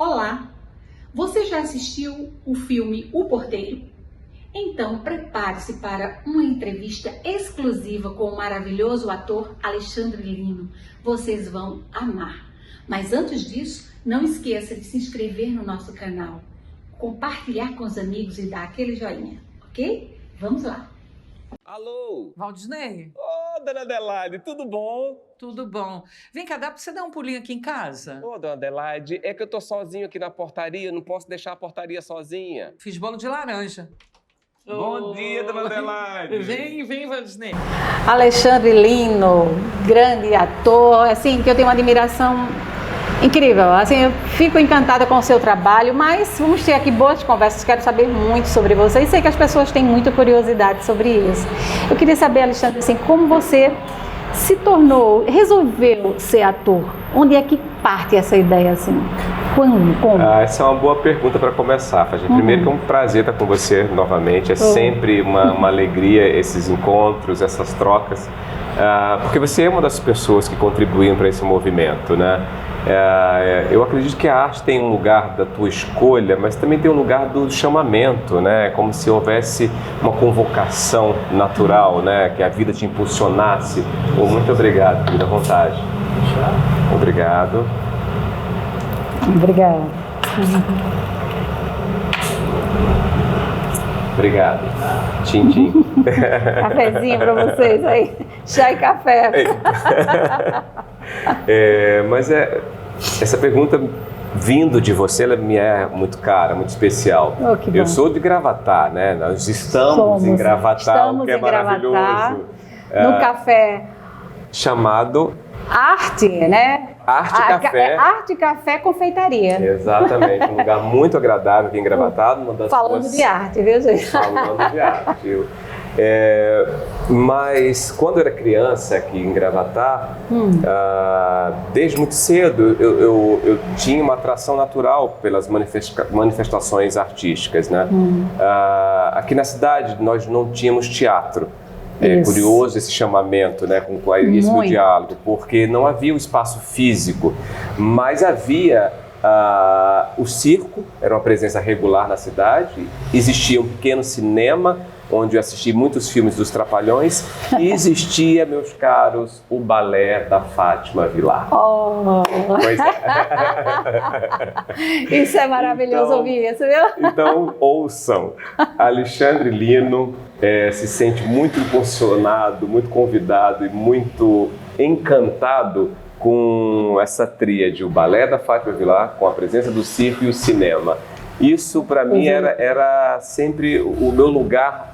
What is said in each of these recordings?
Olá! Você já assistiu o filme O Porteiro? Então prepare-se para uma entrevista exclusiva com o maravilhoso ator Alexandre Lino. Vocês vão amar. Mas antes disso, não esqueça de se inscrever no nosso canal, compartilhar com os amigos e dar aquele joinha, ok? Vamos lá! Alô? Valdinei? Ô, dona Adelaide, tudo bom? Tudo bom. Vem cá, dá pra você dar um pulinho aqui em casa? Ô, dona Adelaide, é que eu tô sozinho aqui na portaria, não posso deixar a portaria sozinha. Fiz bolo de laranja. Bom dia, dona Adelaide. Vem, Valdinei. Alexandre Lino, grande ator, assim, que eu tenho uma admiração incrível. Assim, eu fico encantada com o seu trabalho, mas vamos ter aqui boas conversas, quero saber muito sobre você e sei que as pessoas têm muita curiosidade sobre isso. Eu queria saber, Alexandre, assim, como você se tornou, resolveu ser ator? Onde é que parte essa ideia, assim? Quando? Como? Essa é uma boa pergunta para começar, Fátima. Primeiro que é um prazer estar com você novamente, é sempre uma alegria esses encontros, essas trocas, porque você é uma das pessoas que contribuem para esse movimento, né? Eu acredito que a arte tem um lugar da tua escolha, mas também tem um lugar do chamamento, né? Como se houvesse uma convocação natural, né? Que a vida te impulsionasse. Muito obrigado, querida, à vontade. Obrigado. Obrigada. Obrigado. Tchim, tchim. Cafezinho para vocês aí. Chá e café. Essa pergunta vindo de você, ela me é muito cara, muito especial. Oh, que bom. Eu sou de Gravatar, né? Nós estamos em Gravatar, o que é maravilhoso. No café chamado Arte, né? Arte Café. Arte Café Confeitaria. Exatamente, um lugar muito agradável aqui em Gravatar. Falando de arte, viu, gente? Falando de arte. Mas quando eu era criança aqui em Gravatar, desde muito cedo eu tinha uma atração natural pelas manifestações artísticas, né? Aqui na cidade nós não tínhamos teatro. É curioso esse chamamento, né, com esse meu diálogo, porque não havia um espaço físico, mas havia o circo, era uma presença regular na cidade, existia um pequeno cinema, onde eu assisti muitos filmes dos Trapalhões, e existia, meus caros, o balé da Fátima Vilar. Oh. Pois é. Isso é maravilhoso ouvir isso, viu? Então, ouçam. Alexandre Lino se sente muito impulsionado, muito convidado e muito encantado com essa tríade, o balé da Fátima Vilar, com a presença do circo e o cinema. Isso, para mim, era sempre o meu lugar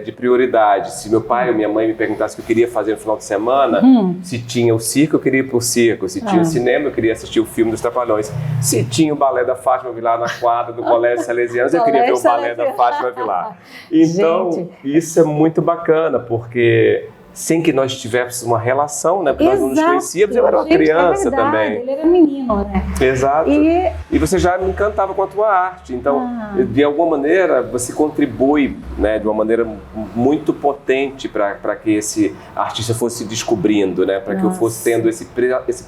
de prioridade. Se meu pai ou minha mãe me perguntassem o que eu queria fazer no final de semana, se tinha o circo, eu queria ir pro circo. Se tinha o cinema, eu queria assistir o filme dos Trapalhões. Se tinha o balé da Fátima Vilar na quadra do Colégio Salesianos, eu queria ver o balé da Fátima Vilar. Então, isso é muito bacana, porque sem que nós tivéssemos uma relação, né? Porque nós não nos conhecíamos, eu era uma criança também. Ele era menino, né? Exato. E você já me encantava com a tua arte. Então, de alguma maneira, você contribui, né, de uma maneira muito potente para que esse artista fosse se descobrindo, né? Para que eu fosse tendo esse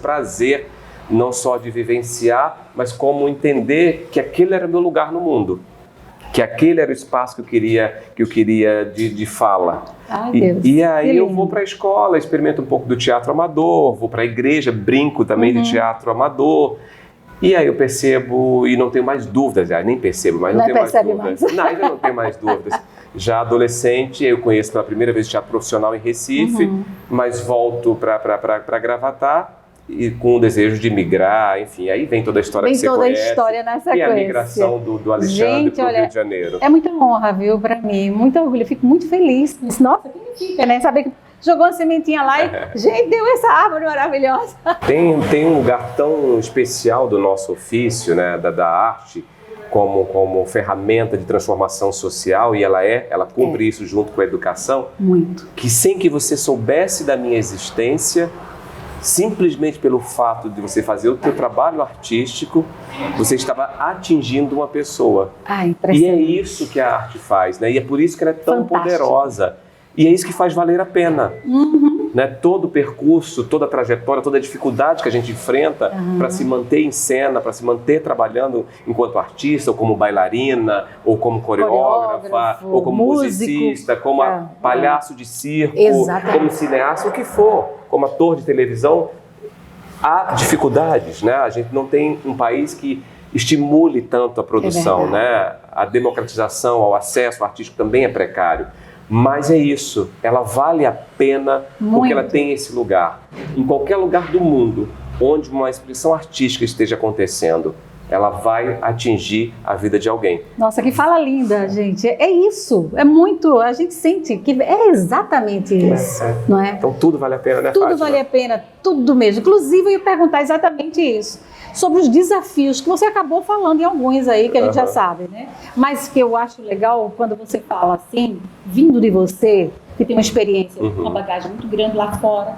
prazer, não só de vivenciar, mas como entender que aquele era meu lugar no mundo. Que aquele era o espaço que eu queria de fala. Ai, Deus, e aí eu vou para a escola, experimento um pouco do teatro amador, vou para a igreja, brinco também de teatro amador. E aí eu percebo, e não tenho mais dúvidas, nem percebo, mas não tenho mais dúvidas. Não, ainda não tenho mais dúvidas. Já adolescente, eu conheço pela primeira vez teatro profissional em Recife, mas volto para Gravatar. E com o desejo de migrar, enfim, aí vem toda a história que você conhece. Vem toda a história na sequência. E a migração do Alexandre para o Rio de Janeiro. É muita honra, viu, para mim, muito orgulho, eu fico muito feliz. Nossa, que fica, né? Saber que jogou uma sementinha lá e, gente, deu essa árvore maravilhosa. Tem um lugar tão especial do nosso ofício, né, da arte, como ferramenta de transformação social, e ela cumpre isso junto com a educação. Muito. Que sem que você soubesse da minha existência, simplesmente pelo fato de você fazer o teu trabalho artístico, você estava atingindo uma pessoa. E é isso que a arte faz, né? E é por isso que ela é tão poderosa. E é isso que faz valer a pena. né, todo o percurso, toda a trajetória, toda a dificuldade que a gente enfrenta para se manter em cena, para se manter trabalhando enquanto artista, ou como bailarina, ou como coreógrafa, ou como musicista, como palhaço de circo, como cineasta, o que for, como ator de televisão. Há dificuldades, né? A gente não tem um país que estimule tanto a produção, né? A democratização, ao acesso artístico também é precário. Mas é isso, ela vale a pena porque ela tem esse lugar. Em qualquer lugar do mundo onde uma expressão artística esteja acontecendo, ela vai atingir a vida de alguém. Nossa, que fala linda, gente. É isso, é muito, a gente sente que é exatamente isso, não é? Então tudo vale a pena, né, Tudo Fátima? vale a pena, tudo mesmo. Inclusive, eu ia perguntar exatamente isso, sobre os desafios, que você acabou falando em alguns aí, que a gente já sabe, né? Mas que eu acho legal, quando você fala assim, vindo de você, que tem uma experiência, uma bagagem muito grande lá fora,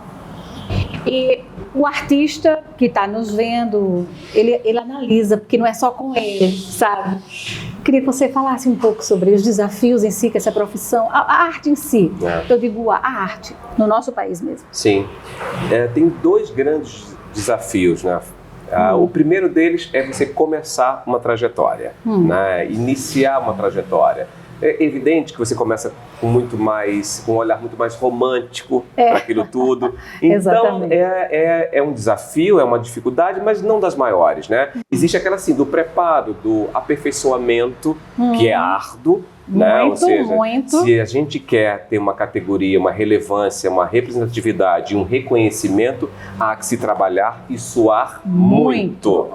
e o artista que está nos vendo, ele analisa, porque não é só com ele, sabe? Queria que você falasse um pouco sobre os desafios em si, que essa profissão, a arte em si, eu digo a arte, no nosso país mesmo. Sim, tem dois grandes desafios, né? O primeiro deles é você começar uma trajetória, né? Iniciar uma trajetória. É evidente que você começa com um olhar muito mais romântico para aquilo tudo. Então, é um desafio, é uma dificuldade, mas não das maiores, né? Existe aquela assim, do preparo, do aperfeiçoamento, que é árduo, né? Ou seja, se a gente quer ter uma categoria, uma relevância, uma representatividade, um reconhecimento, há que se trabalhar e suar muito.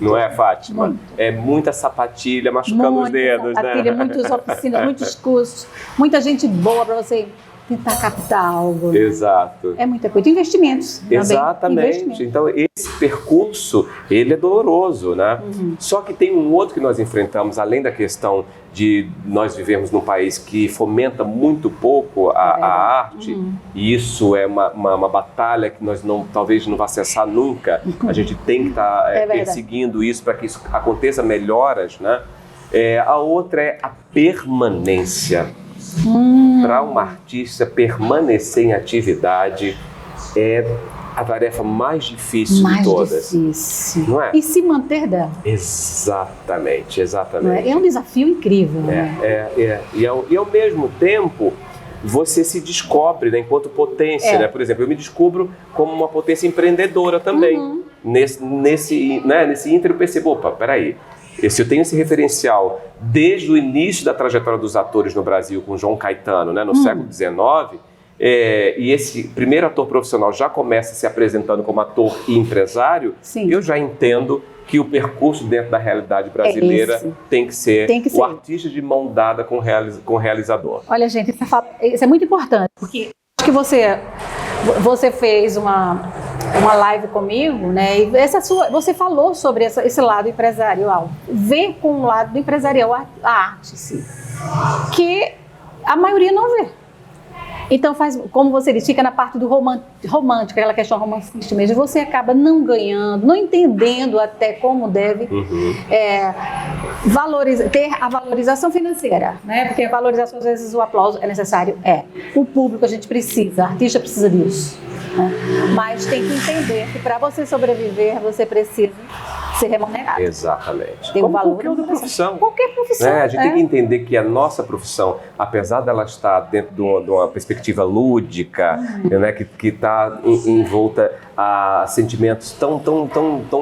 Não é, Fátima? Muito. É muita sapatilha machucando os dedos, né? Muitas oficinas, muitos cursos, muita gente boa para você tentar captar algo. Né? Exato. É muita coisa. Investimentos. Exatamente. Então, esse percurso, ele é doloroso, né? Só que tem um outro que nós enfrentamos, além da questão de nós vivermos num país que fomenta muito pouco a arte, e isso é uma batalha que nós talvez não vá cessar nunca. A gente tem que estar perseguindo isso para que isso aconteça melhoras, né? A outra é a permanência. Para uma artista permanecer em atividade é a tarefa mais difícil de todas. Difícil. Não é? E se manter dela. Exatamente. É um desafio incrível. Né? E ao mesmo tempo, você se descobre, né, enquanto potência. Né? Por exemplo, eu me descubro como uma potência empreendedora também. Nesse ínter eu percebo, opa, peraí. Se eu tenho esse referencial desde o início da trajetória dos atores no Brasil, com João Caetano, né, no século XIX, e esse primeiro ator profissional já começa se apresentando como ator e empresário, eu já entendo que o percurso dentro da realidade brasileira tem que ser o artista de mão dada com o realizador. Olha, gente, isso é muito importante, porque acho que você fez uma live comigo, né? E você falou sobre esse lado empresarial. Ver com o lado do empresarial a arte, sim, que a maioria não vê. Então faz, como você disse, fica na parte do romântico, aquela questão romancista mesmo. Você acaba não ganhando, não entendendo até como deve ter a valorização financeira, né? Porque a valorização, às vezes, o aplauso é necessário. O público a gente precisa, a artista precisa disso. Né? Mas tem que entender que para você sobreviver, você precisa ser remunerado. Exatamente. Tem um valor. Qualquer outra profissão. Qualquer profissão. Né? A gente tem que entender que a nossa profissão, apesar dela estar dentro de uma perspectiva lúdica, né, que está envolta a sentimentos tão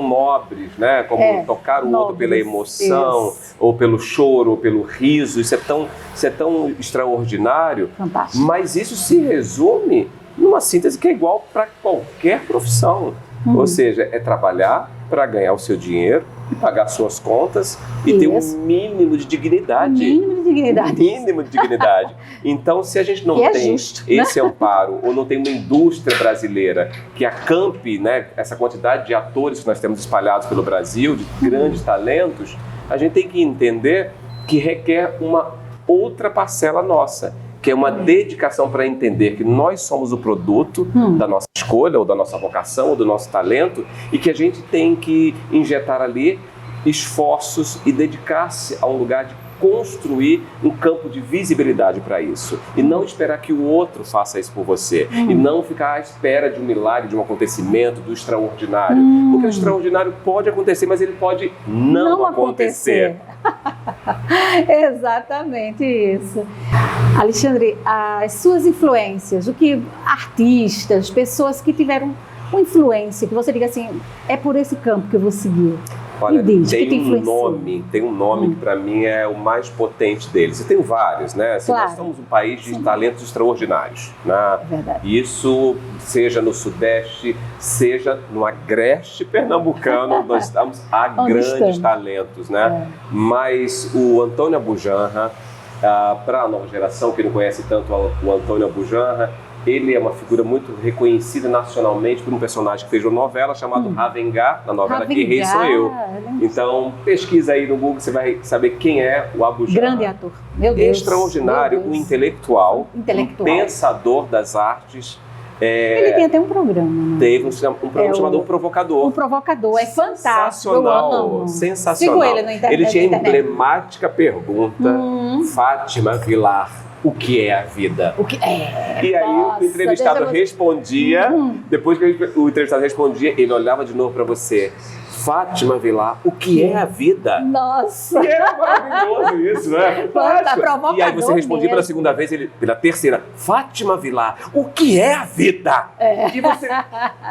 nobres, né, como tocar o outro pela emoção, ou pelo choro, ou pelo riso, isso é tão extraordinário. Fantástico. Mas isso se resume numa síntese que é igual para qualquer profissão. Ou seja, é trabalhar para ganhar o seu dinheiro e pagar suas contas e ter um mínimo de dignidade. Mínimo de dignidade. Então, se a gente não tem esse amparo, ou não tem uma indústria brasileira que acampe, né, essa quantidade de atores que nós temos espalhados pelo Brasil, de grandes talentos, a gente tem que entender que requer uma outra parcela nossa, que é uma dedicação para entender que nós somos o produto da nossa escolha, ou da nossa vocação, ou do nosso talento, e que a gente tem que injetar ali esforços e dedicar-se a um lugar de construir um campo de visibilidade para isso. E não esperar que o outro faça isso por você. E não ficar à espera de um milagre, de um acontecimento, do extraordinário. Porque o extraordinário pode acontecer, mas ele pode não acontecer. Exatamente isso. Alexandre, as suas influências, o que artistas, pessoas que tiveram uma influência, que você diga assim, é por esse campo que eu vou seguir. Olha, tem tem um nome que para mim é o mais potente deles. E tem vários, né? Assim, claro. Nós somos um país de talentos extraordinários, né? Verdade. Isso, seja no Sudeste, seja no Agreste Pernambucano, nós estamos a grandes talentos, né? Mas o Antônio Abujamra, para a nova geração que não conhece tanto o Antônio Abujamra, ele é uma figura muito reconhecida nacionalmente por um personagem que fez uma novela chamado Ravengá, na novela Que Rei Sou Eu. Então, pesquisa aí no Google, você vai saber quem é o Abujamra. Grande ator, meu Deus. Extraordinário, meu Deus. Um intelectual, um pensador das artes. Ele tem até um programa, né? Teve um programa chamado O Provocador. O Provocador, é fantástico. Sensacional, sensacional. Sigo ele na internet. Ele tinha a emblemática pergunta, Fátima Vilar, o que é a vida? O que é? E aí Nossa, o entrevistado respondia, depois que o entrevistado respondia, ele olhava de novo para você. Fátima Vilar, o que é a vida? Nossa! E era maravilhoso isso, né? Provocador E aí você respondia pela segunda vez, pela terceira, Fátima Vilar, o que é a vida? E você,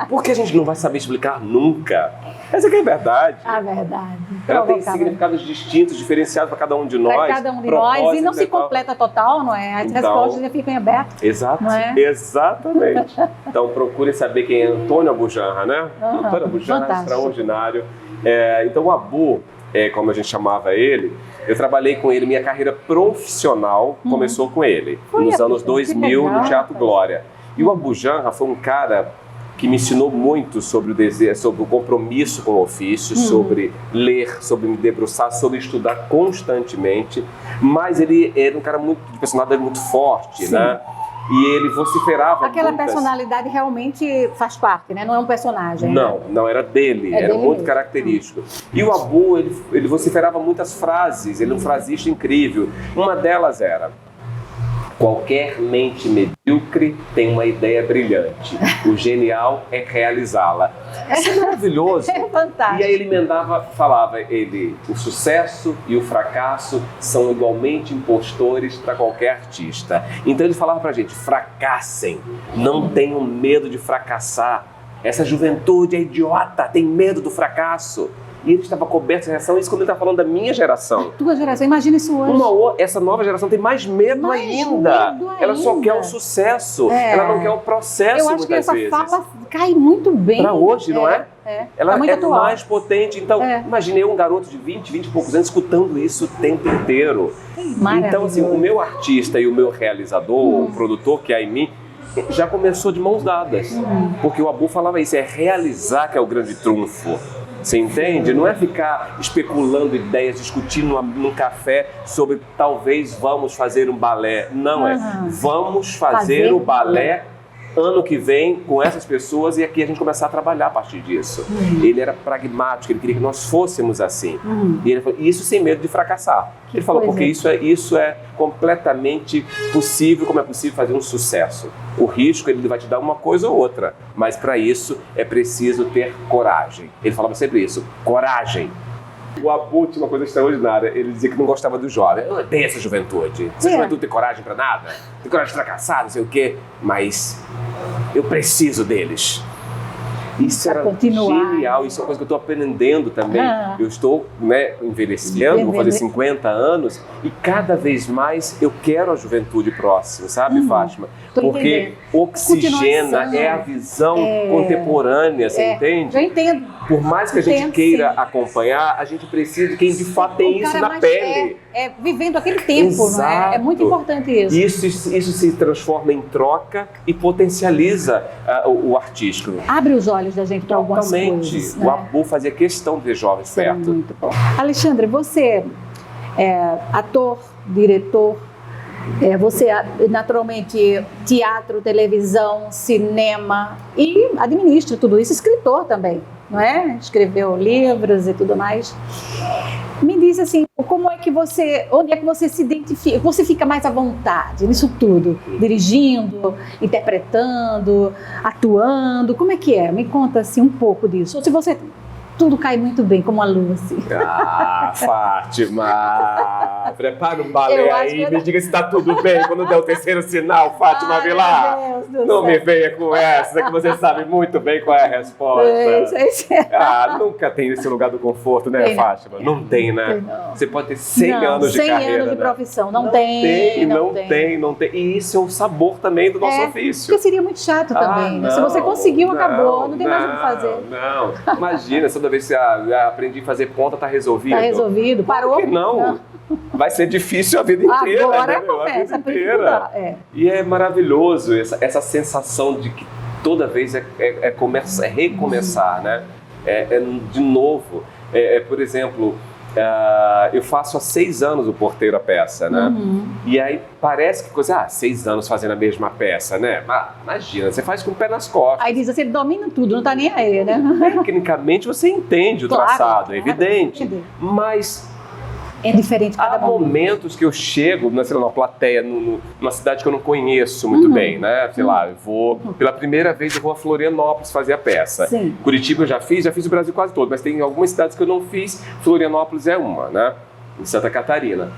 porque a gente não vai saber explicar nunca. Essa que é a verdade. A verdade. Ela tem significados distintos, diferenciados para cada um de nós. Para cada um de nós, e não se completa total, não é? As respostas já ficam em aberto. Exato, não é? Exatamente. Então procure saber quem é Antônio Abujamra, né? Antônio Abujamra é extraordinário. Então o Abu, como a gente chamava ele, eu trabalhei com ele, minha carreira profissional começou com ele, nos anos 2000, no Teatro Glória. E o Abujamra foi um cara que me ensinou muito sobre o desejo, sobre o compromisso com o ofício, sobre ler, sobre me debruçar, sobre estudar constantemente. Mas ele era um cara de personalidade muito forte, né? E ele vociferava aquela personalidade realmente faz parte, né? Não é um personagem. Não era dele, era muito mesmo. Característico. E o Abu, ele vociferava muitas frases, ele é um frasista incrível. Uma delas era: qualquer mente medíocre tem uma ideia brilhante. O genial é realizá-la. Isso é maravilhoso. É fantástico. E aí ele falava, o sucesso e o fracasso são igualmente impostores para qualquer artista. Então ele falava pra gente, fracassem, não tenham medo de fracassar. Essa juventude é idiota, tem medo do fracasso. E ele estava coberto de reação, isso quando ele está falando da minha geração. A tua geração, imagina isso hoje. Essa nova geração tem mais medo ainda. Ela só quer o sucesso, ela não quer o processo muitas vezes. Eu acho que essa fala cai muito bem. Para hoje, não é? Ela é atual. Mais potente. Então, imaginei um garoto de 20 e poucos anos escutando isso o tempo inteiro. Então, assim, o meu artista e o meu realizador, o produtor que é em mim, já começou de mãos dadas. Porque o Abu falava isso, é realizar que é o grande trunfo. Você entende? Não é ficar especulando ideias, discutindo num café sobre talvez vamos fazer um balé. Não vamos fazer o balé ano que vem com essas pessoas e aqui a gente começar a trabalhar a partir disso. Ele era pragmático, ele queria que nós fôssemos assim. E ele falou, isso sem medo de fracassar. Ele falou, porque isso é completamente possível, como é possível fazer um sucesso. O risco, ele vai te dar uma coisa ou outra, mas para isso é preciso ter coragem. Ele falava sempre isso, coragem. O Abu tinha uma coisa extraordinária, ele dizia que não gostava do jovem. Eu odeio essa juventude. Essa juventude tem coragem pra nada, tem coragem de fracassar, não sei o quê, mas eu preciso deles. Isso era genial, isso é uma coisa que eu estou aprendendo também. Eu estou envelhecendo, vou fazer 50 anos e cada vez mais eu quero a juventude próxima, sabe, Fátima? Porque oxigena, é a visão contemporânea, você entende? Eu entendo. Por mais que a gente queira acompanhar, a gente precisa de quem de fato tem isso na pele. Vivendo aquele tempo, não é? É muito importante isso. Isso se transforma em troca e potencializa o artístico. Abre os olhos da gente para algumas coisas. O Abu fazia questão de ter jovens perto. Muito bom. Alexandre, você é ator, diretor, você naturalmente teatro, televisão, cinema e administra tudo isso, escritor também. não é? Escreveu livros e tudo mais. Me diz assim, como é que onde é que você se identifica, você fica mais à vontade nisso tudo? Dirigindo, interpretando, atuando, como é que é? Me conta assim um pouco disso. Ou se você tudo cai muito bem, como a lua, assim. Ah, Fátima, prepara um balé aí e me diga se tá tudo bem quando der o terceiro sinal, Fátima Vilar. Não me venha com essa, que você sabe muito bem qual é a resposta. Nunca tem esse lugar do conforto, né, Fátima? Não tem, né? Você pode ter 100 anos de carreira. 100 anos de profissão, não tem. E isso é o sabor também do nosso ofício. Porque seria muito chato também, né? Se você conseguiu, acabou, não tem mais o que fazer. Não, imagina, toda vez que você aprendi a fazer ponta, tá resolvido. Tá resolvido, parou. Por que não? Vai ser difícil a vida inteira. Agora começa a vida inteira. E é maravilhoso essa sensação de que toda vez é recomeçar, né? De novo. Por exemplo, eu faço há 6 anos o Porteiro, a peça, né? E aí parece que 6 anos fazendo a mesma peça, né? Imagina, você faz com o pé nas costas. Aí diz assim, ele domina tudo, não tá nem aí, né? Tecnicamente você entende o traçado, é evidente. Mas é diferente cada momento. Há momentos que eu chego, sei lá, numa plateia, numa cidade que eu não conheço muito bem, né? Sei lá, pela primeira vez eu vou a Florianópolis fazer a peça. Sim. Curitiba eu já fiz o Brasil quase todo, mas tem algumas cidades que eu não fiz, Florianópolis é uma, né? Em Santa Catarina.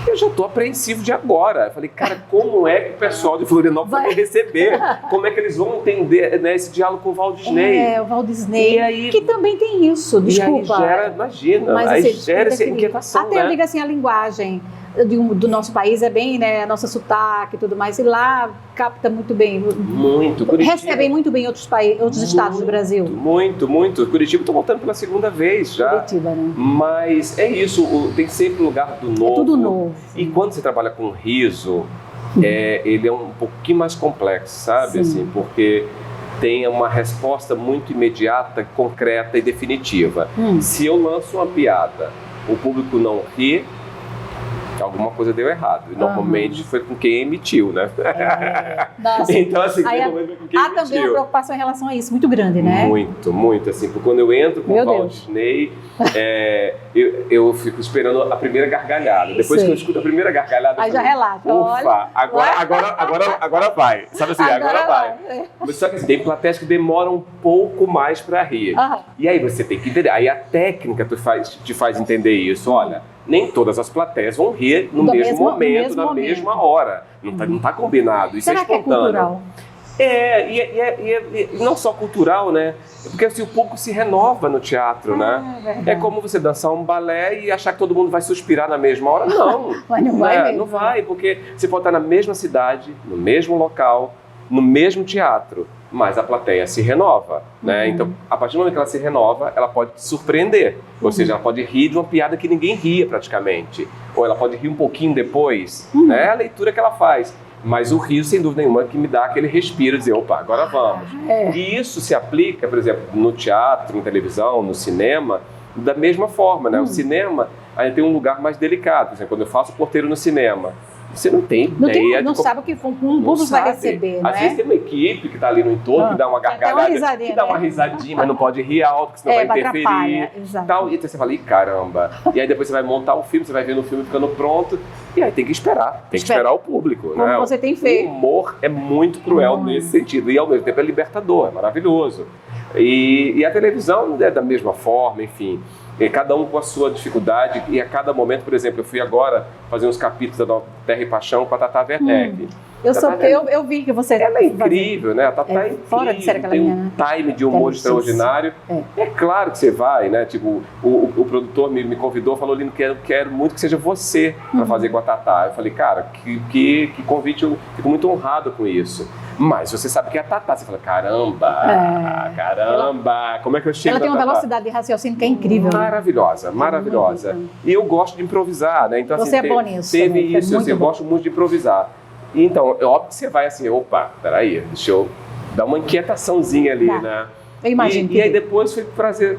Eu já estou apreensivo de agora. Eu falei, cara, como é que o pessoal de Florianópolis vai me receber? Como é que eles vão entender, né, esse diálogo com o Walt Disney? O Walt Disney, aí, que também tem isso, desculpa. E aí gera, imagina, mas, aí gera essa inquietação, até eu digo assim, a linguagem do nosso país é bem, né, a nossa sotaque e tudo mais, e lá capta muito bem. Muito. Curitiba, recebem muito bem outros estados do Brasil. Muito. Curitiba, estou voltando pela segunda vez já. Curitiba, né? Mas é isso, tem sempre lugar do novo. É tudo novo. E quando você trabalha com riso, ele é um pouquinho mais complexo, sabe? Sim. Assim, porque tem uma resposta muito imediata, concreta e definitiva. Se eu lanço uma piada, o público não ri, alguma coisa deu errado. E normalmente foi com quem emitiu, né? Então, assim, normalmente foi com quem emitiu. Há também uma preocupação em relação a isso, muito grande, né? Muito. Assim, porque quando eu entro com o Walt Disney, eu fico esperando a primeira gargalhada. Depois que eu escuto a primeira gargalhada, aí já relaxa. Ufa, agora vai. Sabe assim, agora vai. Mas só que assim, tem plateias que demoram um pouco mais para rir. E aí você tem que entender. Aí a técnica te faz entender isso. Olha, nem todas as plateias vão rir no mesmo momento, na mesma hora. Não tá combinado. Isso Será é espontâneo. Que é cultural? E não só cultural, né? Porque assim, o público se renova no teatro, né? Verdade. É como você dançar um balé e achar que todo mundo vai suspirar na mesma hora. Não. Mas não vai mesmo. Não vai, porque você pode estar na mesma cidade, no mesmo local, no mesmo teatro, mas a plateia se renova, né? Então, a partir do momento que ela se renova, ela pode te surpreender. Ou seja, ela pode rir de uma piada que ninguém ria praticamente. Ou ela pode rir um pouquinho depois, né? É a leitura que ela faz. Mas o riso, sem dúvida nenhuma, que me dá aquele respiro, dizer, opa, agora vamos. E isso se aplica, por exemplo, no teatro, na televisão, no cinema, da mesma forma, né? O cinema, aí tem um lugar mais delicado. Por exemplo, quando eu faço Porteiro no cinema, você não tem ideia. Não sabe o que um público vai receber, né? Às vezes tem uma equipe que está ali no entorno, que dá uma gargalhada, que dá uma risadinha, mas não pode rir alto, porque senão vai interferir. Tal. E aí você fala, ih, caramba. E aí depois você vai montar o filme, você vai vendo o filme ficando pronto, e aí tem que esperar. Tem que esperar o público. Como né? você tem feito. O humor é muito cruel nesse sentido, e ao mesmo tempo é libertador, é maravilhoso. E a televisão é da mesma forma, enfim. E cada um com a sua dificuldade, e a cada momento, por exemplo, eu fui agora fazer uns capítulos da Terra e Paixão com a Tata Werneck. Eu vi que você... Ela é incrível, né? A Tata é incrível, fora de série, tem um time de humor extraordinário. É claro que você vai, né? Tipo, o produtor me convidou, falou, Lino, quero muito que seja você para fazer com a Tata. Eu falei, cara, que convite, eu fico muito honrado com isso. Mas você sabe que é a Tata, você fala, caramba, como é que eu chego Ela tem uma velocidade de raciocínio que é incrível. Maravilhosa. E eu gosto de improvisar, né? Então, você assim, é bom nisso. Teve isso, assim, eu gosto muito de improvisar. Então, é óbvio que você vai assim, opa, peraí, deixa eu dar uma inquietaçãozinha ali, né? Eu imagino. E aí depois foi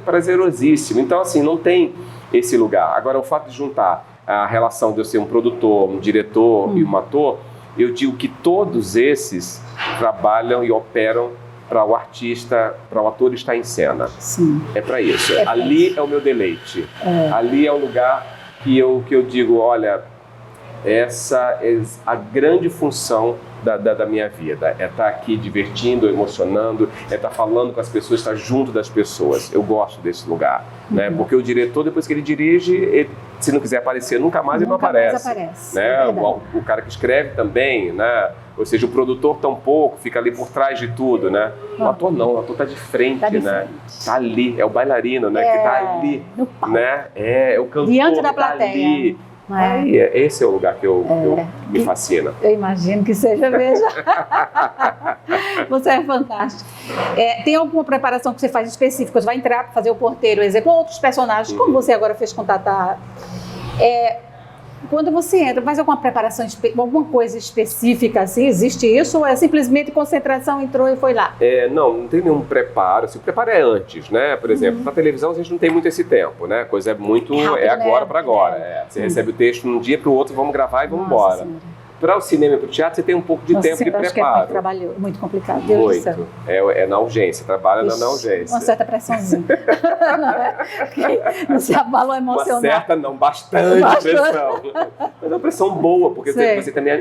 prazerosíssimo. Então, assim, não tem esse lugar. Agora, o fato de juntar a relação de eu ser um produtor, um diretor e um ator, eu digo que todos esses trabalham e operam para o artista, para o ator estar em cena. Sim. É para isso. É Ali é o meu deleite. Ali é o lugar que eu digo, olha, essa é a grande função da minha vida. É estar aqui divertindo, emocionando, é estar falando com as pessoas, estar junto das pessoas. Eu gosto desse lugar, né? Porque o diretor, depois que ele dirige, se não quiser aparecer, nunca mais ele não aparece. Né? O cara que escreve também, né? Ou seja, o produtor tampouco, fica ali por trás de tudo, né? O ator não, o ator tá de frente, né? Tá ali, é o bailarino, né? Que tá ali, no palco, né? É o cantor diante da que tá plateia. ali. Aí, esse é o lugar que me fascina. Eu imagino que seja mesmo. Você é fantástico. Tem alguma preparação que você faz específica? Você vai entrar para fazer o porteiro, exemplo, outros personagens, como você agora fez com Tatá. Quando você entra, faz alguma preparação, alguma coisa específica assim? Existe isso ou é simplesmente concentração, entrou e foi lá? Não tem nenhum preparo. Assim, o preparo é antes, né? Por exemplo, na televisão a gente não tem muito esse tempo, né? A coisa é muito... rápido, agora né? para agora. Você recebe o texto num dia para o outro, vamos gravar e vamos embora. Para o cinema e para o teatro, você tem um pouco de tempo de preparo. Acho que é muito trabalho, muito complicado. Deus do céu. É na urgência, trabalha na urgência. Uma certa pressãozinha. Não se abalou emocional. Uma certa, não, bastante pressão. Mas é uma pressão boa, porque você também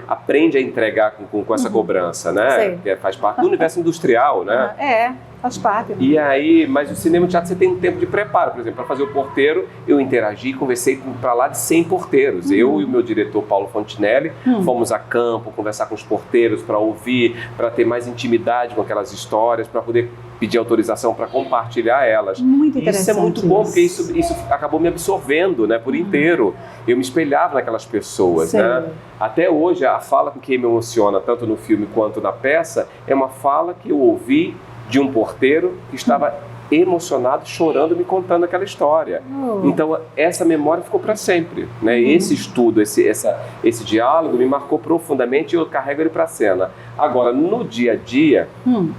aprende a entregar com essa cobrança, né? Que faz parte do universo industrial, né? Faz parte. E aí, mas o cinema e o teatro você tem um tempo de preparo. Por exemplo, para fazer o porteiro, eu interagi, conversei com para lá de 100 porteiros. Eu e o meu diretor Paulo Fontinelli fomos a campo conversar com os porteiros para ouvir, para ter mais intimidade com aquelas histórias, para poder pedir autorização para compartilhar elas. Muito interessante. Isso é muito bom, porque isso acabou me absorvendo, né, por inteiro. Eu me espelhava naquelas pessoas, né? Até hoje, a fala que me emociona, tanto no filme quanto na peça, é uma fala que eu ouvi de um porteiro que estava emocionado, chorando, me contando aquela história. Então, essa memória ficou para sempre, né? Esse estudo, esse diálogo me marcou profundamente e eu carrego ele para a cena. Agora, no dia a dia,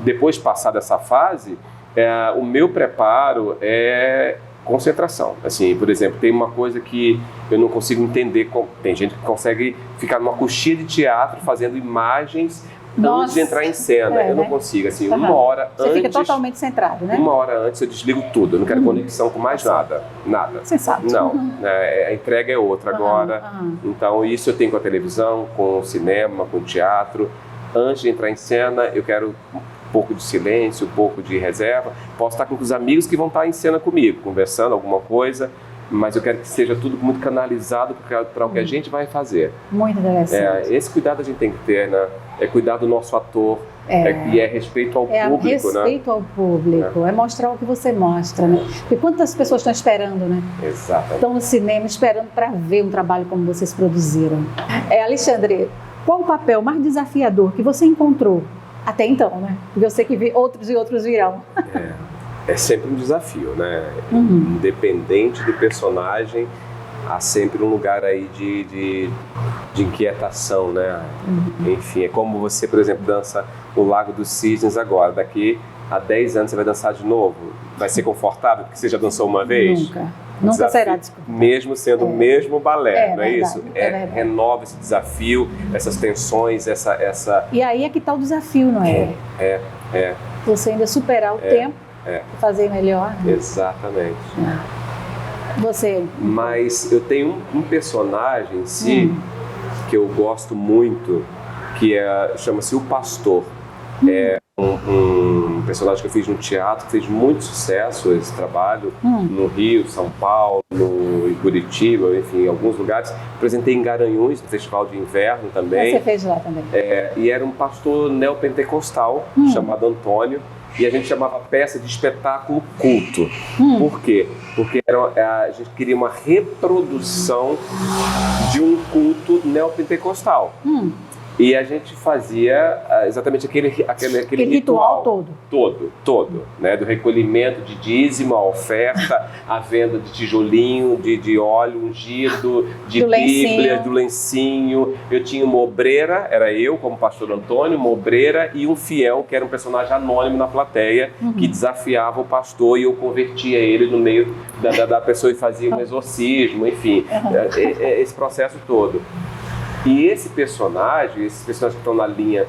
depois de passar dessa fase, o meu preparo é concentração. Assim, por exemplo, tem uma coisa que eu não consigo entender. Tem gente que consegue ficar numa coxia de teatro fazendo imagens antes de entrar em cena. Eu não consigo, assim, uma hora antes... Você fica totalmente centrado, né? Uma hora antes eu desligo tudo, eu não quero conexão com mais nada. Sensato. Não, a entrega é outra agora. Então isso eu tenho com a televisão, com o cinema, com o teatro. Antes de entrar em cena, eu quero um pouco de silêncio, um pouco de reserva. Posso estar com os amigos que vão estar em cena comigo, conversando alguma coisa, mas eu quero que seja tudo muito canalizado para o que a gente vai fazer. Muito interessante. Esse cuidado a gente tem que ter, né? É cuidar do nosso ator, e é respeito ao público, respeito ao público, é mostrar o que você mostra, né? Porque quantas pessoas estão esperando, né? Exatamente. Estão no cinema esperando para ver um trabalho como vocês produziram. Alexandre, qual o papel mais desafiador que você encontrou até então, né? Porque eu sei que outros e outros virão. É sempre um desafio, né? Independente do personagem, há sempre um lugar aí de inquietação, né? Enfim, é como você, por exemplo, dança o Lago dos Cisnes agora. Daqui a 10 anos você vai dançar de novo. Vai ser confortável porque você já dançou uma vez? Nunca será desculpa. Mesmo sendo o mesmo balé, não é isso? Renova esse desafio, essas tensões, essa... E aí é que está o desafio, não é? Você ainda superar o tempo e fazer melhor. Né? Exatamente. Você? Mas eu tenho um personagem em si que eu gosto muito, que chama-se O Pastor. É um personagem que eu fiz no teatro, que fez muito sucesso esse trabalho, no Rio, São Paulo, em Curitiba, enfim, em alguns lugares. Apresentei em Garanhuns, no Festival de Inverno também. Você fez lá também. E era um pastor neopentecostal, chamado Antônio, e a gente chamava a peça de espetáculo culto. Por quê? Porque a gente queria uma reprodução de um culto neopentecostal. E a gente fazia exatamente aquele ritual todo, né? Do recolhimento de dízimo, a oferta, a venda de tijolinho, de óleo ungido, de Bíblia, do lencinho. Eu tinha uma obreira, era eu como pastor Antônio, uma obreira e um fiel, que era um personagem anônimo na plateia, que desafiava o pastor e eu convertia ele no meio da pessoa e fazia um exorcismo, enfim, esse processo todo. E esses personagens que estão na linha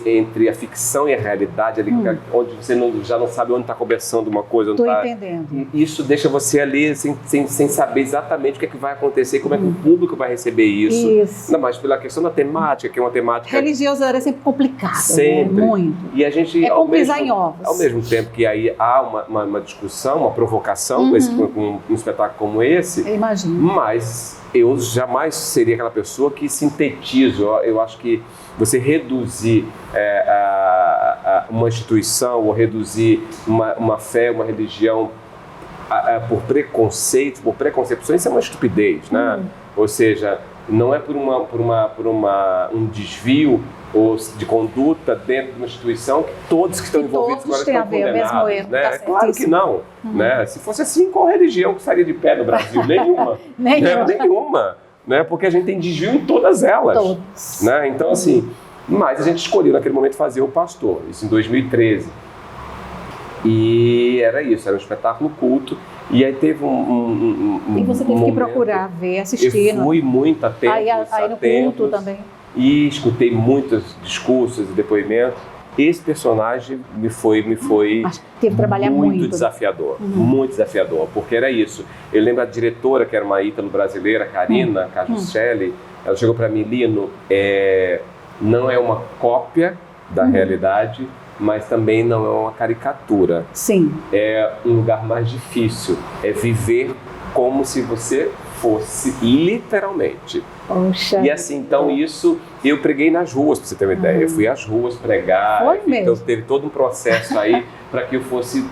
entre a ficção e a realidade, ali, onde você já não sabe onde está começando uma coisa. Estou entendendo. E isso deixa você ali sem saber exatamente o que é que vai acontecer, como é que o público vai receber isso. Ainda mais pela questão da temática, que é uma temática... Religiosa era sempre complicada. Sempre. Né? Muito. E a gente, como pisar em ovos. Ao mesmo tempo que aí há uma discussão, uma provocação com um espetáculo como esse, eu imagino. Mas eu jamais seria aquela pessoa que sintetiza. Eu acho que você reduzir uma instituição ou reduzir uma fé, uma religião por preconceito, por preconcepções, isso é uma estupidez, né? Ou seja, não é por um desvio ou de conduta dentro de uma instituição que todos que estão envolvidos agora estão condenados. Erro, né? tá Claro que não. Né? Se fosse assim, qual religião que estaria de pé no Brasil? Nenhuma. Nenhuma. Né? Porque a gente tem desvio em todas elas. Todos. Né? Então, assim, mas a gente escolheu naquele momento fazer O Pastor, isso em 2013. E era isso, era um espetáculo culto. E aí teve E você teve que procurar ver, assistir. Eu fui muito atento. Aí no culto também. E escutei muitos discursos e depoimentos. Esse personagem me foi Mas teve que trabalhar muito desafiador, muito desafiador, porque era isso. Eu lembro a diretora, que era uma ítalo-brasileira, Karina Cajuselli, ela chegou para mim, Lino, não é uma cópia da realidade, mas também não é uma caricatura. Sim. É um lugar mais difícil, é viver como se você fosse literalmente. Poxa. E assim, então isso, eu preguei nas ruas, para você ter uma ideia. Eu fui às ruas pregar. Foi mesmo. Então teve todo um processo aí para que eu fosse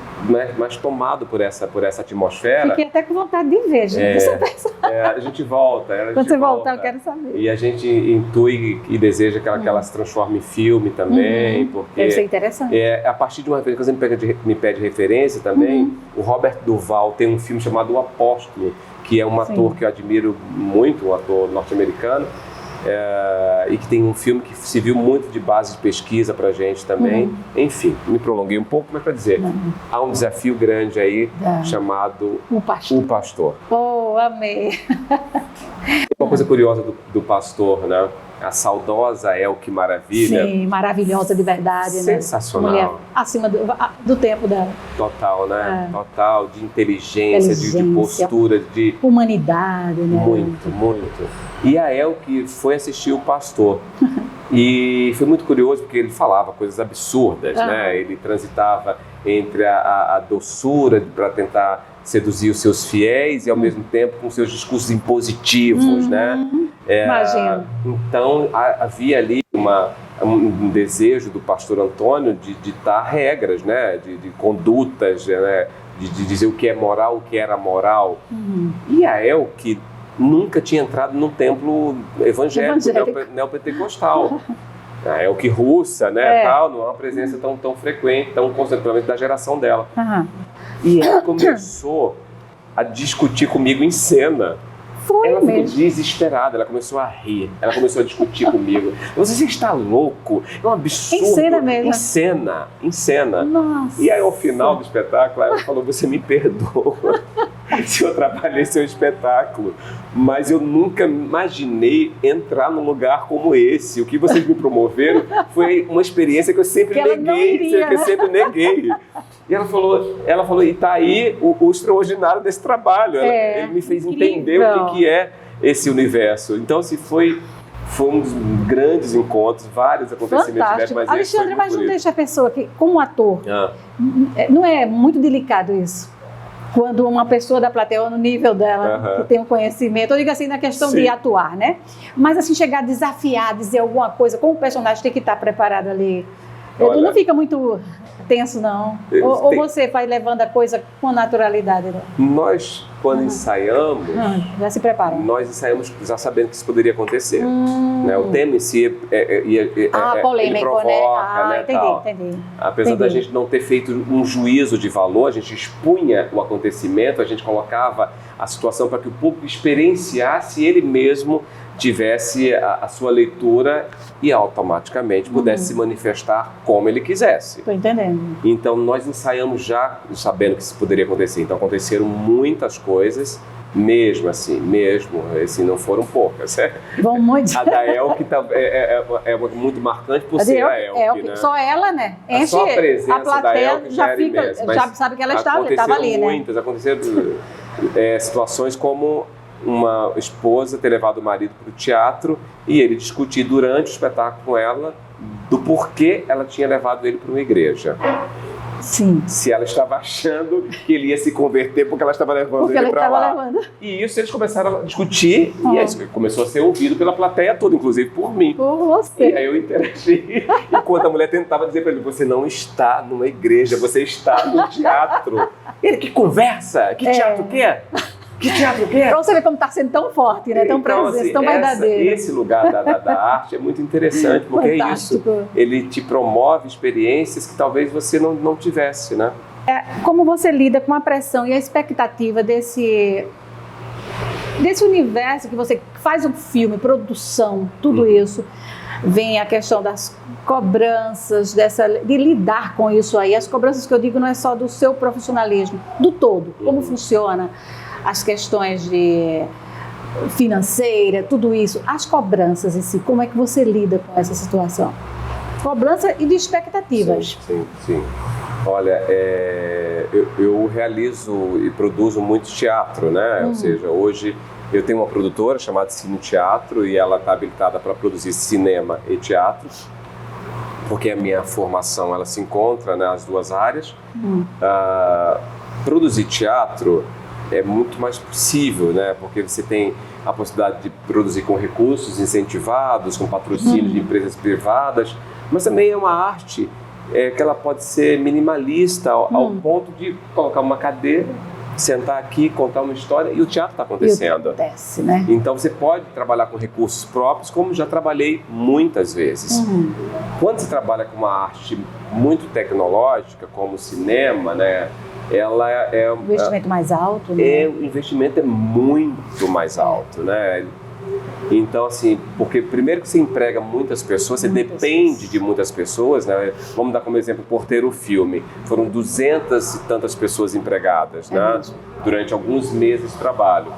mais tomado por essa atmosfera. Fiquei até com vontade de ver, gente. A gente volta. Quando você voltar, eu quero saber. E a gente intui e deseja que ela se transforme em filme também, porque... Deve ser interessante. A partir de uma vez, quando você me pede referência também, o Robert Duvall tem um filme chamado O Apóstolo, que é um ator que eu admiro muito, um ator norte-americano, e que tem um filme que serviu muito de base de pesquisa pra gente também. Enfim, me prolonguei um pouco, mas para dizer, há um desafio grande aí chamado O Pastor. Oh, amei! Uma coisa curiosa do Pastor, né? A saudosa Elke Maravilha. Sim, maravilhosa de verdade, sensacional. Né? Mulher acima do tempo dela. Total, né? Total, de inteligência. De postura, de... humanidade, né? Muito. E a Elke foi assistir O Pastor. E foi muito curioso porque ele falava coisas absurdas, né? Ele transitava entre a doçura para tentar seduzir os seus fiéis e ao mesmo tempo com seus discursos impositivos, né? Imagino. Então havia ali um desejo do pastor Antônio de ditar regras, né? De condutas, né? De dizer o que é moral, o que era moral. E a Elke nunca tinha entrado num templo evangélico. Neopentecostal. A Elke russa, né? Tal, não é uma presença tão frequente, tão constantemente da geração dela. E ela começou a discutir comigo em cena. Ela ficou desesperada, ela começou a rir, ela começou a discutir comigo. Você está louco? É um absurdo. Em cena mesmo? Em cena. Nossa. E aí, ao final do espetáculo, ela falou, você me perdoa se eu atrapalhei seu espetáculo, mas eu nunca imaginei entrar num lugar como esse. O que vocês me promoveram foi uma experiência que eu sempre neguei. E ela falou, e tá aí o extraordinário desse trabalho. Ele me fez entender o que é esse universo. Então, assim, foi um dos grandes encontros, vários acontecimentos. Fantástico. Mas Alexandre, mas não deixa a pessoa que, como ator, não é muito delicado isso? Quando uma pessoa da plateia, no nível dela, que tem um conhecimento, eu digo assim, na questão de atuar, né? Mas assim, chegar a desafiar, dizer alguma coisa, como o personagem tem que estar preparado ali. Olha, não fica muito tenso, não? Ou você vai levando a coisa com naturalidade? Né? Nós, quando ensaiamos... já se preparam? Nós ensaiamos já sabendo que isso poderia acontecer. Né? O tema em si polêmico, provoca, né? Entendi. Apesar da gente não ter feito um juízo de valor, a gente expunha o acontecimento, a gente colocava a situação para que o público experienciasse ele mesmo, tivesse a sua leitura e automaticamente pudesse se manifestar como ele quisesse. Estou entendendo. Então nós ensaiamos já sabendo que isso poderia acontecer. Então aconteceram muitas coisas Mesmo assim, não foram poucas. Vão muito. A da Elke é muito marcante por ser a Elke, né? Só ela, né? Só a presença a plateia da Elke já fica, imensa, já sabe que ela estava ali, né? Aconteceram situações como uma esposa ter levado o marido para o teatro e ele discutir durante o espetáculo com ela do porquê ela tinha levado ele para uma igreja. Sim. Se ela estava achando que ele ia se converter porque ela estava levando ele para lá. E isso eles começaram a discutir e aí começou a ser ouvido pela plateia toda, inclusive por mim. Por você. E aí eu interagi. Enquanto a mulher tentava dizer para ele, você não está numa igreja, você está no teatro. Ele, que conversa? Que teatro que é? Que teatro que é? Pra você ver como está sendo tão forte, né? Tão então, presente, assim, tão verdadeiro. Esse lugar da arte é muito interessante, porque fantástico. É isso. Ele te promove experiências que talvez você não tivesse, né? Como você lida com a pressão e a expectativa desse universo que você faz um filme, produção, tudo isso, vem a questão das cobranças, de lidar com isso aí. As cobranças que eu digo não é só do seu profissionalismo, do todo, como funciona, as questões de financeira, tudo isso, as cobranças em si, como é que você lida com essa situação? Cobrança e de expectativas. Sim. Olha, eu realizo e produzo muito teatro, né? Ou seja, hoje eu tenho uma produtora chamada Cine Teatro e ela está habilitada para produzir cinema e teatro, porque a minha formação ela se encontra nas duas áreas. Produzir teatro é muito mais possível, né? Porque você tem a possibilidade de produzir com recursos incentivados, com patrocínio de empresas privadas, mas também é uma arte que ela pode ser minimalista ao ponto de colocar uma cadeira, sentar aqui, contar uma história e o teatro está acontecendo. Acontece, né? Então você pode trabalhar com recursos próprios, como já trabalhei muitas vezes. Quando você trabalha com uma arte muito tecnológica, como o cinema, né? Ela é um investimento mais alto, né? O investimento é muito mais alto, né? Então, assim, porque primeiro que você emprega muitas pessoas, você depende de muitas pessoas, né? Vamos dar como exemplo Porteiro Filme. Foram 200 e tantas pessoas empregadas, né? Durante alguns meses de trabalho.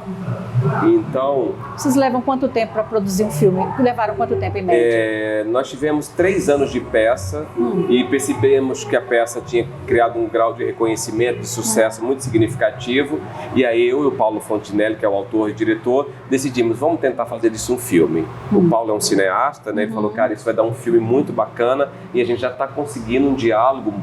Então... Vocês levam quanto tempo para produzir um filme? Levaram quanto tempo em média? Nós tivemos 3 anos de peça e percebemos que a peça tinha criado um grau de reconhecimento, de sucesso muito significativo. E aí eu e o Paulo Fontinelli, que é o autor e diretor, decidimos, vamos tentar fazer disso um filme. O Paulo é um cineasta, né? Ele falou, cara, isso vai dar um filme muito bacana e a gente já está conseguindo um diálogo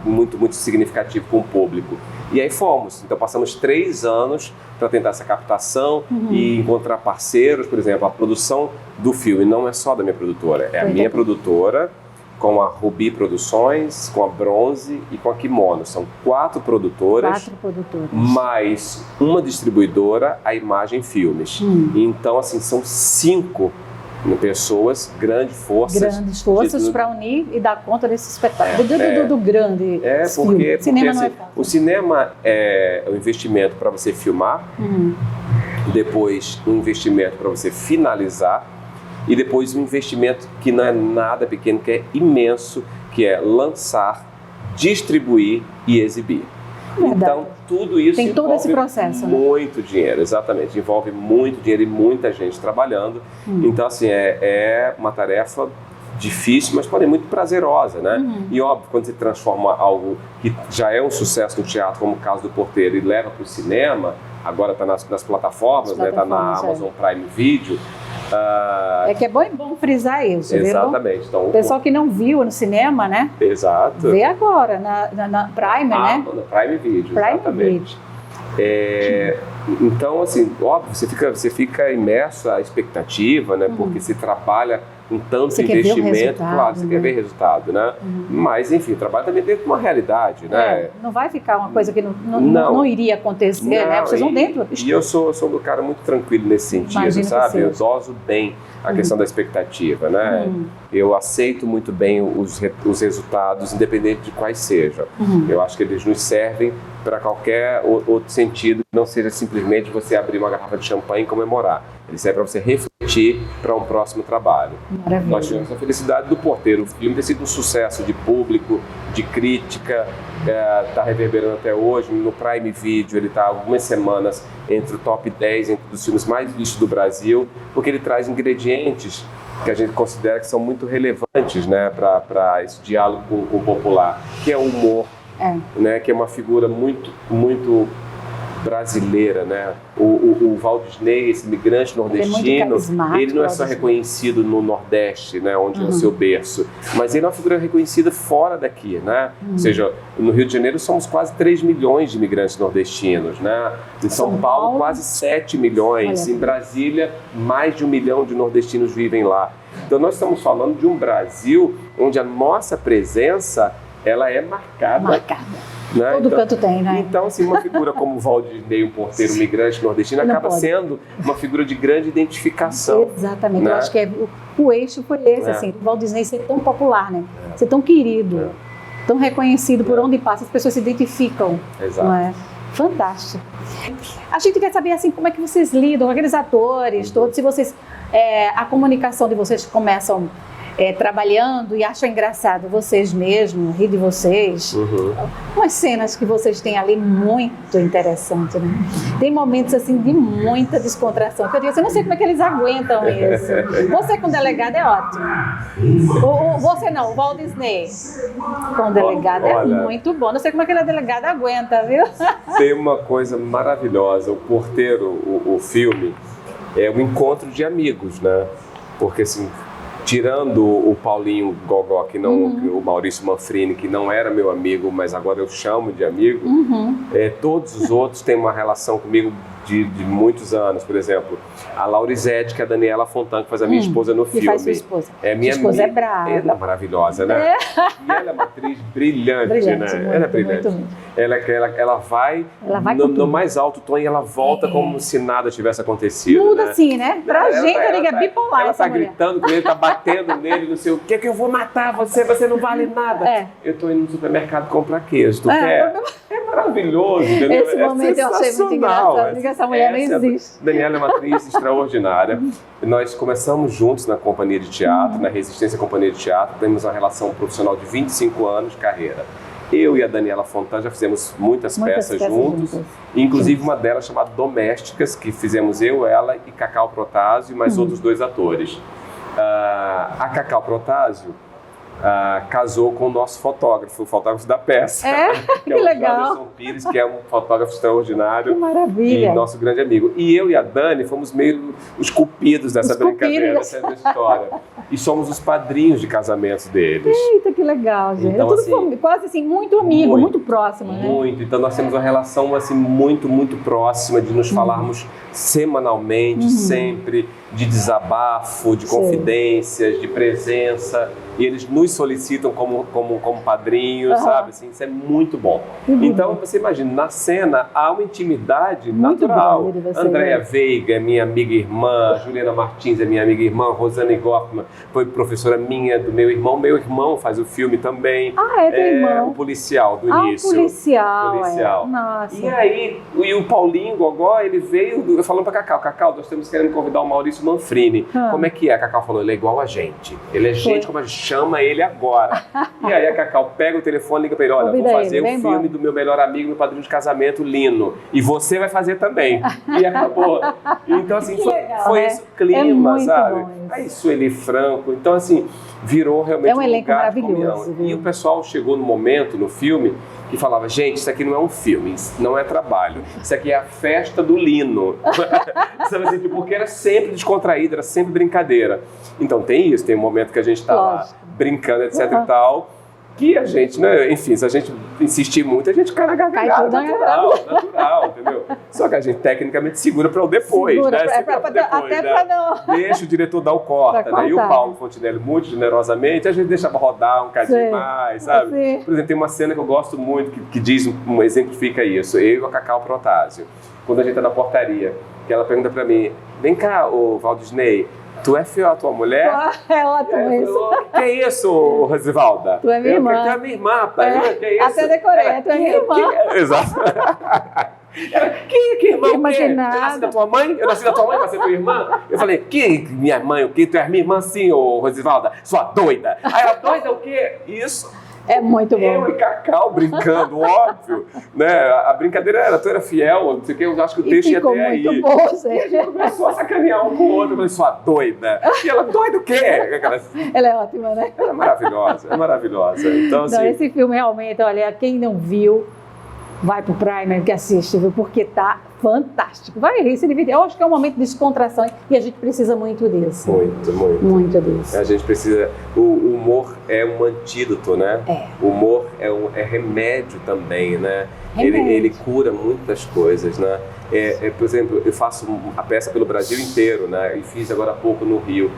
muito, muito significativo com o público. E aí fomos. Então passamos 3 anos para tentar essa captação e encontrar parceiros. Por exemplo, a produção do filme não é só da minha produtora, é a minha produtora, com a Rubi Produções, com a Bronze e com a Kimono. São 4 produtoras. Mais uma distribuidora, a Imagem Filmes. Então, assim, são 5 pessoas, grandes forças para unir e dar conta desse espetáculo, do grande porque cinema não é fácil. O cinema é o investimento para você filmar, depois um investimento para você finalizar e depois um investimento que não é nada pequeno, que é imenso, que é lançar, distribuir e exibir. Verdade. Então, tudo isso tem todo esse processo, muito dinheiro, exatamente. Envolve muito dinheiro e muita gente trabalhando. Então, assim, é uma tarefa difícil, mas porém muito prazerosa, né? E óbvio, quando você transforma algo que já é um sucesso no teatro, como o caso do Porteiro, e leva para o cinema, agora está nas plataformas, né? Está na Amazon Prime Video. É que é bom frisar isso. Exatamente. Então, o pessoal que não viu no cinema, né? Exato. Vê agora na Prime, né? Na Prime Video, exatamente. Então, assim, óbvio, você fica imerso à expectativa, né? Porque você trabalha com tanto você investimento, claro, você quer ver resultado, né? Mas, enfim, o trabalho também dentro de uma realidade, né? Não vai ficar uma coisa que não iria acontecer, né? Vocês vão dentro. E eu sou um cara muito tranquilo nesse sentido, Imagino sabe? Eu doso bem a questão da expectativa, né? Eu aceito muito bem os resultados, independente de quais sejam. Eu acho que eles nos servem para qualquer outro sentido, não seja simplesmente você abrir uma garrafa de champanhe e comemorar. Ele serve para você refletir repetir para um próximo trabalho. Maravilha. Nós tivemos a felicidade do Porteiro. O filme ter sido um sucesso de público, de crítica, está reverberando até hoje. No Prime Video ele está há algumas semanas entre o top 10 dos filmes mais vistos do Brasil, porque ele traz ingredientes que a gente considera que são muito relevantes, né, para esse diálogo com o popular, que é o humor, né, que é uma figura muito brasileira, né? O Walt Disney, esse imigrante nordestino, ele não é só reconhecido no Nordeste, né, onde é o seu berço, mas ele é uma figura reconhecida fora daqui, né? Ou seja, no Rio de Janeiro somos quase 3 milhões de imigrantes nordestinos, né? Em São Paulo quase 7 milhões, em Brasília mais de 1 milhão de nordestinos vivem lá. Então nós estamos falando de um Brasil onde a nossa presença ela é marcada. Né? Todo canto tem, né? Então, assim, uma figura como o Walt Disney, um porteiro migrante nordestino, acaba sendo uma figura de grande identificação. Exatamente. Né? Eu acho que o eixo foi esse, assim, o Walt Disney ser tão popular, né? Ser tão querido, tão reconhecido por onde passa, as pessoas se identificam. Exato. Não é? Fantástico. A gente quer saber, assim, como é que vocês lidam com aqueles atores todos, se vocês, a comunicação de vocês começam trabalhando e acham engraçado vocês mesmos, rir de vocês. Umas cenas que vocês têm ali muito interessantes, né? Tem momentos assim de muita descontração, que eu digo assim, eu não sei como é que eles aguentam isso. Você com o delegado é ótimo. Você não, o Walt Disney com o delegado é muito bom. Não sei como aquele delegado aguenta, viu? Tem uma coisa maravilhosa, o Porteiro, o filme, é um encontro de amigos, né? Porque assim, tirando o Paulinho Gogó, que não, o Maurício Manfrini, que não era meu amigo, mas agora eu chamo de amigo, todos os outros têm uma relação comigo de muitos anos. Por exemplo, a Laurizete, que é a Daniela Fontan, que faz a minha esposa no filme. Faz sua esposa. Minha esposa é brava. Ela é maravilhosa, né? E ela é uma atriz brilhante, né? Muito, ela é brilhante. Ela vai no mais alto tom e ela volta como se nada tivesse acontecido. Muda né? assim, né? Pra gente, ela é bipolar. Ela tá gritando com ele, tá batendo nele, não sei o que eu vou matar você não vale nada. Eu tô indo no supermercado comprar queijo, tu quer? É maravilhoso, entendeu? Esse momento eu achei muito engraçado. Essa mulher não existe. Daniela é uma atriz extraordinária. Nós começamos juntos na companhia de teatro, na Resistência Companhia de Teatro. Temos uma relação profissional de 25 anos de carreira. Eu e a Daniela Fontan já fizemos muitas peças juntos. Inclusive uma delas chamada Domésticas, que fizemos eu, ela e Cacau Protásio e mais outros 2 atores. A Cacau Protásio casou com o nosso fotógrafo, o fotógrafo da peça. Que legal. O Janderson Pires, que é um fotógrafo extraordinário. Que maravilha. E nosso grande amigo. E eu e a Dani fomos meio os cupidos dessa brincadeira, dessa história. E somos os padrinhos de casamentos deles. Eita, que legal, gente. Então, tudo assim, quase assim, muito amigo, muito próximo, né? Muito. Então nós temos uma relação assim, muito próxima de nos falarmos semanalmente, sempre, de desabafo, de confidências, de presença. E eles nos solicitam como padrinhos, sabe? Assim, isso é muito bom. Então, você imagina, na cena há uma intimidade muito natural. Andréa Veiga é minha amiga e irmã, Juliana Martins é minha amiga e irmã, Rosane Goffman foi professora minha, do meu irmão. Meu irmão faz o filme também. Teu irmão. O policial do início. O policial. Nossa. E aí, o Paulinho Gogó, ele veio falando pra Cacau, nós estamos querendo convidar o Maurício Manfrini. Como é que é? A Cacau falou, ele é igual a gente. Ele é gente como a gente, chama ele agora. E aí a Cacau pega o telefone e liga pra ele, olha, vou fazer o filme do meu melhor amigo, meu padrinho de casamento, Lino. E você vai fazer também. E acabou. Então, assim, foi esse o clima, sabe? Aí Sueli Franco. Então, assim, virou realmente um elenco maravilhoso. E o pessoal chegou no momento, no filme, que falava, gente, isso aqui não é um filme, isso não é trabalho, isso aqui é a festa do Lino. Sabe assim, porque era sempre descontraído, era sempre brincadeira. Então tem isso, tem um momento que a gente tá lá brincando, etc e tal, que a gente, né, enfim, se a gente insistir muito, a gente cai na gargalhada natural, entendeu? Só que a gente tecnicamente segura para o depois, né? Pra não... Deixa o diretor dar o corta, né? E o Paulo Fontinelli, muito generosamente, a gente deixa rodar um cadinho mais, sabe? Por exemplo, tem uma cena que eu gosto muito, que diz, exemplifica isso, eu e a Cacau Protásio, quando a gente tá na portaria, que ela pergunta para mim, vem cá, ô Walt Disney, tu é fiel à tua mulher? É ótimo isso. Que é isso, Rosivalda? Tu é minha irmã. Tu é minha irmã, pai. Que é isso? Até decorei, tu é minha irmã. Exato. Que irmã o quê? Imaginado. Eu nasci da tua mãe? Eu nasci da tua mãe pra ser tua irmã? Eu falei, que minha mãe o quê? Tu és minha irmã sim, ô Rosivalda? Sua doida. Aí ela, doida o quê? Isso. É muito bom. Eu e Cacau brincando, óbvio. Né? A brincadeira era, tu era fiel, não sei o que, eu acho que o texto ia ficou até aí. muito bom, E a Zé. gente começou a sacanear um com o outro. Eu falei, sua doida. E ela, doida o quê? Ela é ótima, né? Ela é maravilhosa, é maravilhosa. Então, assim, Não, esse filme realmente, olha, quem não viu, vai pro Prime que assiste, viu? Porque tá fantástico. Vai rir, se dividir. Eu acho que é um momento de descontração e a gente precisa muito disso. muito, muito. Muito disso. A gente precisa. O humor é um antídoto, né? É. O humor é remédio também, né? Remédio. Ele cura muitas coisas, né? Por exemplo, eu faço a peça pelo Brasil inteiro, né? E fiz agora há pouco no Rio.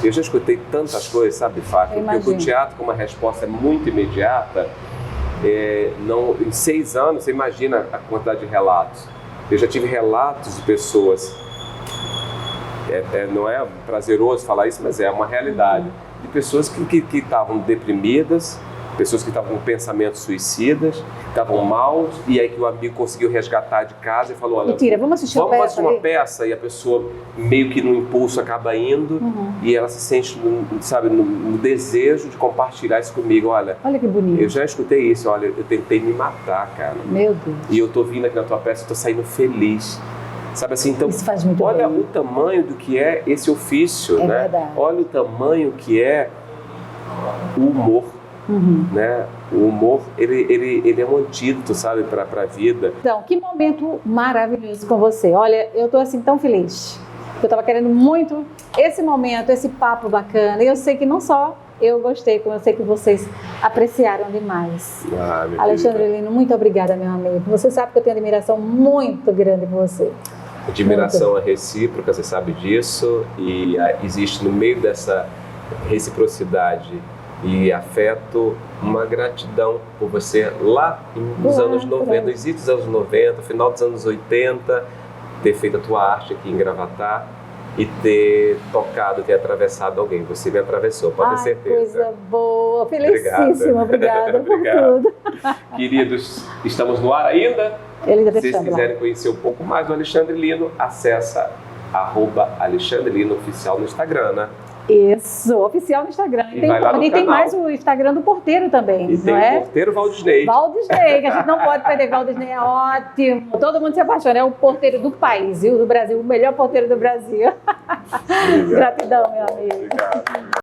Eu já escutei tantas coisas, sabe, Fátima? Porque o teatro, como a resposta é muito imediata, em 6 anos, você imagina a quantidade de relatos. Eu já tive relatos de pessoas, não é prazeroso falar isso, mas é uma realidade, de pessoas que estavam deprimidas, pessoas que estavam com pensamentos suicidas, estavam mal, e aí que o amigo conseguiu resgatar de casa e falou, olha, Mentira, vamos assistir uma peça, e a pessoa meio que no impulso acaba indo, e ela se sente, sabe, no desejo de compartilhar isso comigo. Olha que bonito. eu já escutei isso, olha, eu tentei me matar, cara. Meu Deus. E eu tô vindo aqui na tua peça, eu tô saindo feliz. Sabe assim, então, Isso faz muito olha bem. o tamanho do que é esse ofício, É né? verdade. Olha o tamanho que é o humor, né? O humor, ele é um antídoto, sabe, para a vida. Então, que momento maravilhoso com você. Olha, eu tô assim tão feliz. Eu tava querendo muito esse momento, esse papo bacana. E eu sei que não só eu gostei, como eu sei que vocês apreciaram demais. Ah, meu Alexandre Lino, muito obrigada, meu amigo. Você sabe que eu tenho admiração muito grande por você. Admiração é recíproca, você sabe disso, e existe no meio dessa reciprocidade e afeto uma gratidão por você lá nos anos 90, nos idos dos anos 90, final dos anos 80, ter feito a tua arte aqui em Gravatá e ter tocado, ter atravessado alguém. Você me atravessou, pode ter certeza. Coisa boa, felicíssima, obrigada por tudo. Queridos, estamos no ar ainda. Ele Se vocês quiserem conhecer um pouco mais do Alexandre Lino, acessa @Alexandre Lino Oficial no Instagram, né? Isso, oficial no Instagram. E vai lá no tem canal. mais o Instagram do Porteiro também, E não tem é? o Porteiro Valdisney. Valdisney, que a gente não pode perder. Valdisney é ótimo. Todo mundo se apaixona. É o porteiro do país, viu? Do Brasil, o melhor porteiro do Brasil. Gratidão, meu amigo. Obrigado.